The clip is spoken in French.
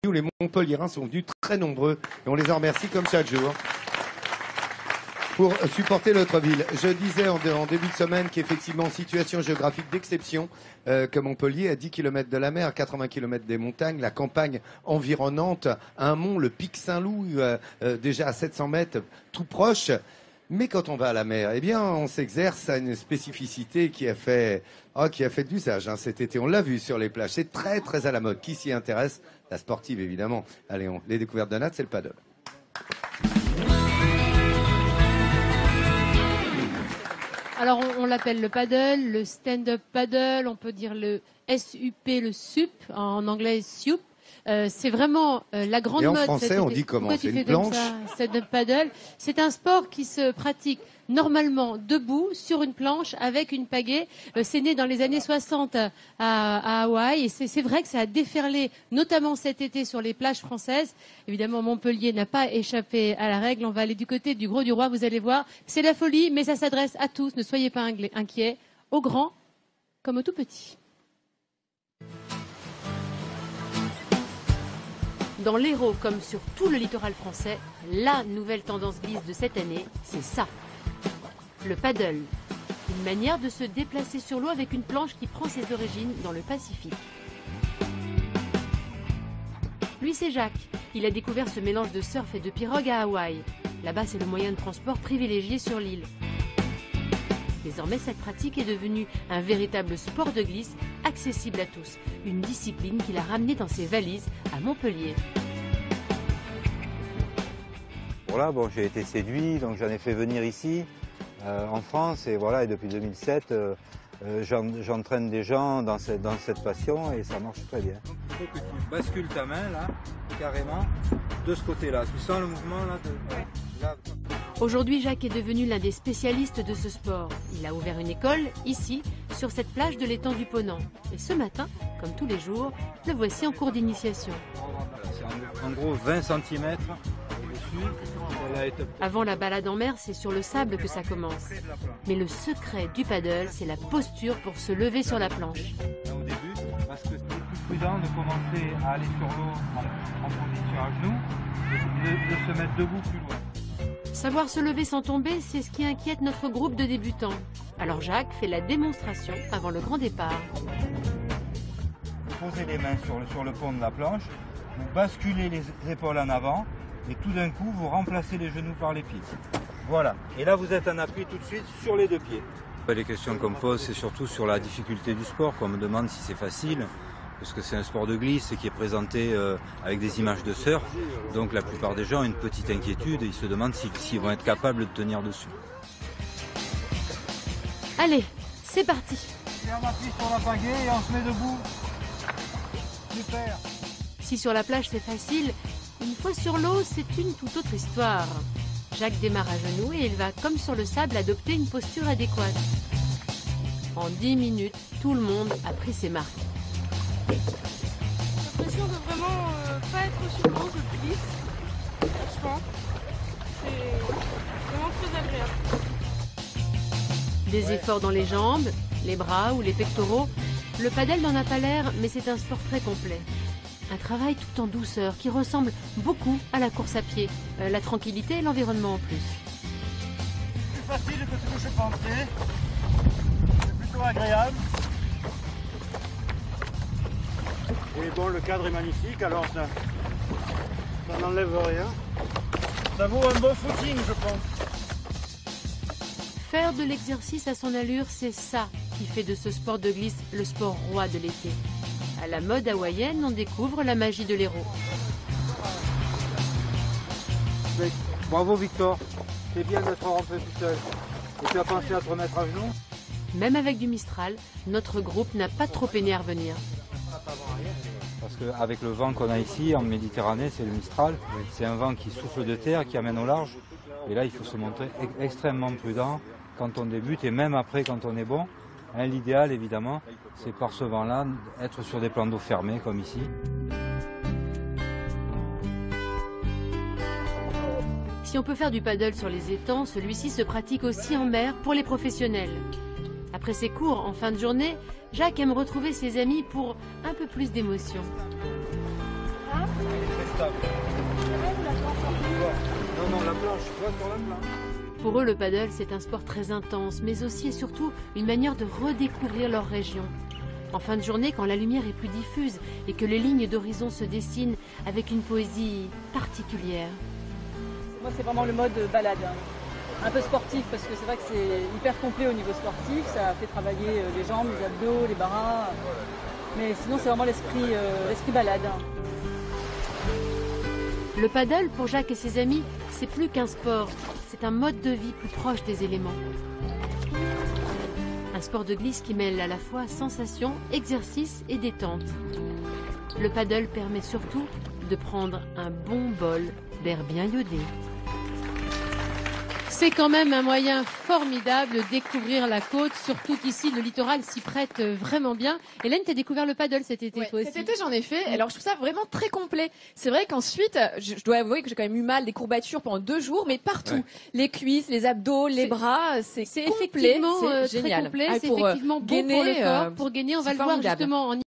où les Montpelliérains sont venus très nombreux et on les en remercie comme chaque jour pour supporter notre ville. Je disais en début de semaine qu'effectivement, situation géographique d'exception, que Montpellier, à 10 km de la mer, 80 km des montagnes, la campagne environnante, un mont, le pic Saint-Loup, déjà à 700 mètres, tout proche. Mais quand on va à la mer, eh bien, on s'exerce à une spécificité qui a fait de l'usage, hein, cet été. On l'a vu sur les plages. C'est très, très à la mode. Qui s'y intéresse? La sportive, évidemment. Allez, les découvertes de Nat, c'est le paddle. Alors, on l'appelle le paddle, le stand-up paddle, on peut dire le SUP, le SUP, en anglais SUP. C'est vraiment la grande mode. Et en français, on dit comment? C'est une planche? Stand-up paddle. C'est un sport qui se pratique normalement debout sur une planche avec une pagaie. C'est né dans les années 60 à Hawaï et c'est vrai que ça a déferlé, notamment cet été sur les plages françaises. Évidemment, Montpellier n'a pas échappé à la règle. On va aller du côté du Gros du Roi, vous allez voir. C'est la folie, mais ça s'adresse à tous. Ne soyez pas inquiets, aux grands comme aux tout petits. Dans l'Hérault, comme sur tout le littoral français, la nouvelle tendance glisse de cette année, c'est ça. Le paddle. Une manière de se déplacer sur l'eau avec une planche qui prend ses origines dans le Pacifique. Lui, c'est Jacques. Il a découvert ce mélange de surf et de pirogue à Hawaï. Là-bas, c'est le moyen de transport privilégié sur l'île. Désormais, cette pratique est devenue un véritable sport de glisse accessible à tous. Une discipline qu'il a ramenée dans ses valises à Montpellier. Voilà, bon, j'ai été séduit, donc j'en ai fait venir ici, en France, et voilà, et depuis 2007, j'entraîne des gens dans cette passion et ça marche très bien. Il faut que tu bascules ta main là, carrément, de ce côté-là. Tu sens le mouvement là, là. Aujourd'hui, Jacques est devenu l'un des spécialistes de ce sport. Il a ouvert une école, ici, sur cette plage de l'étang du Ponant. Et ce matin, comme tous les jours, le voici en cours d'initiation. C'est en gros 20 cm au-dessus. Avant la balade en mer, c'est sur le sable que ça commence. Mais le secret du paddle, c'est la posture pour se lever sur la planche. Au début, parce que c'est plus prudent de commencer à aller sur l'eau en position à genoux, de se mettre debout plus loin. Savoir se lever sans tomber, c'est ce qui inquiète notre groupe de débutants. Alors Jacques fait la démonstration avant le grand départ. Posez les mains sur le pont de la planche, vous basculez les épaules en avant et tout d'un coup vous remplacez les genoux par les pieds. Voilà, et là vous êtes en appui tout de suite sur les deux pieds. Les questions qu'on me pose, c'est surtout sur la difficulté du sport, qu'on me demande si c'est facile. Parce que c'est un sport de glisse qui est présenté avec des images de surf. Donc la plupart des gens ont une petite inquiétude et ils se demandent s'ils vont être capables de tenir dessus. Allez, c'est parti. Et on appuie sur la pagaie et on se met debout. Super. Si sur la plage c'est facile, une fois sur l'eau, c'est une toute autre histoire. Jacques démarre à genoux et il va, comme sur le sable, adopter une posture adéquate. En 10 minutes, tout le monde a pris ses marques. J'ai l'impression de vraiment pas être sur l'eau, je glisse. Franchement, c'est vraiment très agréable. Des efforts dans les jambes, les bras ou les pectoraux. Le paddle n'en a pas l'air, mais c'est un sport très complet. Un travail tout en douceur qui ressemble beaucoup à la course à pied. La tranquillité et l'environnement en plus. Plus facile que ce que je pensais. C'est plutôt agréable. Et bon, le cadre est magnifique, alors ça n'enlève rien. Ça vaut un bon footing, je pense. Faire de l'exercice à son allure, c'est ça qui fait de ce sport de glisse le sport roi de l'été. À la mode hawaïenne, on découvre la magie de l'Hérault. Bravo Victor, c'est bien d'être rentré tout seul. Et tu as pensé à te remettre à genoux? Même avec du Mistral, notre groupe n'a pas trop peiné à revenir. Parce qu'avec le vent qu'on a ici, en Méditerranée, c'est le Mistral. C'est un vent qui souffle de terre, qui amène au large. Et là, il faut se montrer extrêmement prudent quand on débute et même après quand on est bon. L'idéal, évidemment, c'est par ce vent-là, être sur des plans d'eau fermés, comme ici. Si on peut faire du paddle sur les étangs, celui-ci se pratique aussi en mer pour les professionnels. Après ses cours en fin de journée, Jacques aime retrouver ses amis pour un peu plus d'émotion. stable. Non, la planche, toi sur la planche. Pour eux, le paddle, c'est un sport très intense, mais aussi et surtout une manière de redécouvrir leur région. En fin de journée, quand la lumière est plus diffuse et que les lignes d'horizon se dessinent avec une poésie particulière. Moi, c'est vraiment le mode balade, hein. Un peu sportif, parce que c'est vrai que c'est hyper complet au niveau sportif. Ça fait travailler les jambes, les abdos, les bras. Mais sinon, c'est vraiment l'esprit balade, hein. Le paddle, pour Jacques et ses amis, c'est plus qu'un sport, c'est un mode de vie plus proche des éléments. Un sport de glisse qui mêle à la fois sensation, exercice et détente. Le paddle permet surtout de prendre un bon bol d'air bien iodé. C'est quand même un moyen formidable de découvrir la côte, surtout qu'ici le littoral s'y prête vraiment bien. Hélène, tu as découvert le paddle cet été, toi aussi? Cet été, j'en ai fait. Alors, je trouve ça vraiment très complet. C'est vrai qu'ensuite, je dois avouer que j'ai quand même eu mal, des courbatures pendant 2 jours, mais partout. Ouais. Les cuisses, les abdos, les bras, c'est effectivement c'est génial. très complet. C'est effectivement bon pour le corps, pour gainer. On va le voir justement en